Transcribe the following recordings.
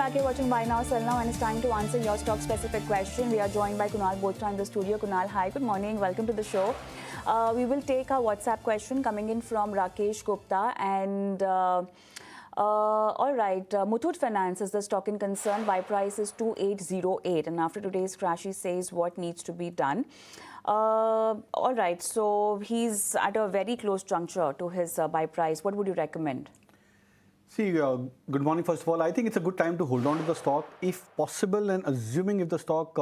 back. You're watching Buy Now, Sell Now, and it's time to answer your stock-specific question. We are joined by Kunal Botra in the studio. Kunal, hi, good morning. Welcome to the show. We will take a WhatsApp question coming in from Rakesh Gupta. And all right, Muthoot Finance is the stock in concern. Buy price is 2808. And after today's crash, he says what needs to be done. All right, so he's at a very close juncture to his buy price. What would you recommend? See, good morning. First of all, I think it's a good time to hold on to the stock, if possible, and assuming if the stock,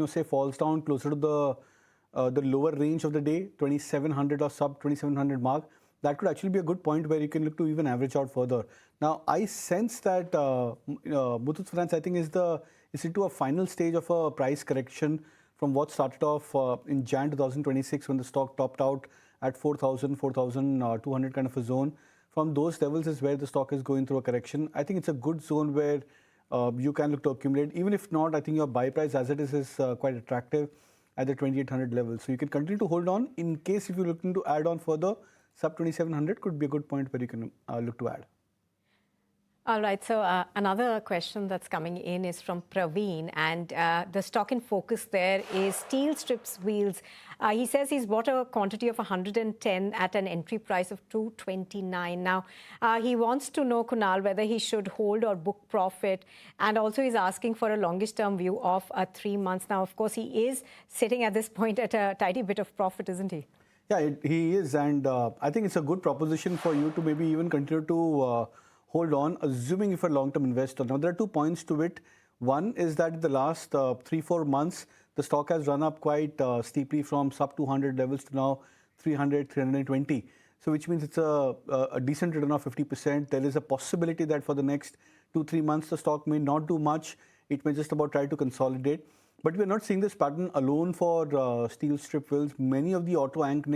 say falls down closer to the lower range of the day, 2700 or sub 2700 mark, that could actually be a good point where you can look to even average out further. Now, I sense that Muthoot Finance, I think, is into a final stage of a price correction from what started off in Jan 2026 when the stock topped out at 4,000, 4,200 kind of a zone. From those levels is where the stock is going through a correction. I think it's a good zone where you can look to accumulate. Even if not, I think your buy price as it is quite attractive at the 2,800 level. So you can continue to hold on. In case if you're looking to add on further, sub 2,700 could be a good point where you can look to add. All right, so another question that's coming in is from Praveen, and the stock in focus there is steel strips wheels. He says he's bought a quantity of 110 at an entry price of 229. Now, he wants to know, Kunal, whether he should hold or book profit, and also he's asking for a longest term view of 3 months. Now, of course, he is sitting at this point at a tidy bit of profit, isn't he? Yeah, he is, and I think it's a good proposition for you to maybe even continue to hold on, assuming if you're a long-term investor. Now, there are 2 points to it. One is that in the last 3-4 months, the stock has run up quite steeply from sub 200 levels to now 300, 320. So, which means it's a decent return of 50%. There is a possibility that for the next 2-3 months, the stock may not do much. It may just about try to consolidate. But we're not seeing this pattern alone for steel strip wheels. Many of the auto ank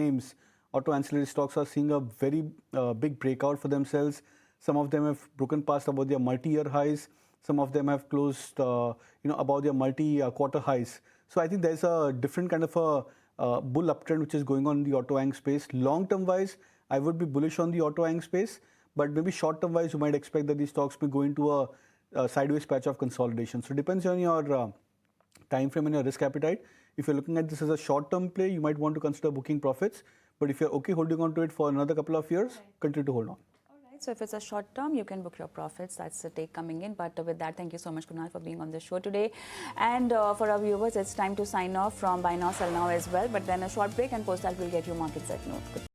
auto ancillary stocks are seeing a very big breakout for themselves. Some of them have broken past about their multi-year highs. Some of them have closed, above their multi-quarter highs. So I think there's a different kind of a bull uptrend which is going on in the auto ank space. Long-term wise, I would be bullish on the auto ank space, but maybe short-term wise, you might expect that these stocks may go into a sideways patch of consolidation. So it depends on your time frame and your risk appetite. If you're looking at this as a short-term play, you might want to consider booking profits. But if you're okay holding on to it for another couple of years, continue to hold on. So if it's a short term, you can book your profits. That's the take coming in. But with that, thank you so much, Kunal, for being on the show today. And for our viewers, it's time to sign off from Buy Now, Sell Now as well. But then a short break, and post that will get you market set note.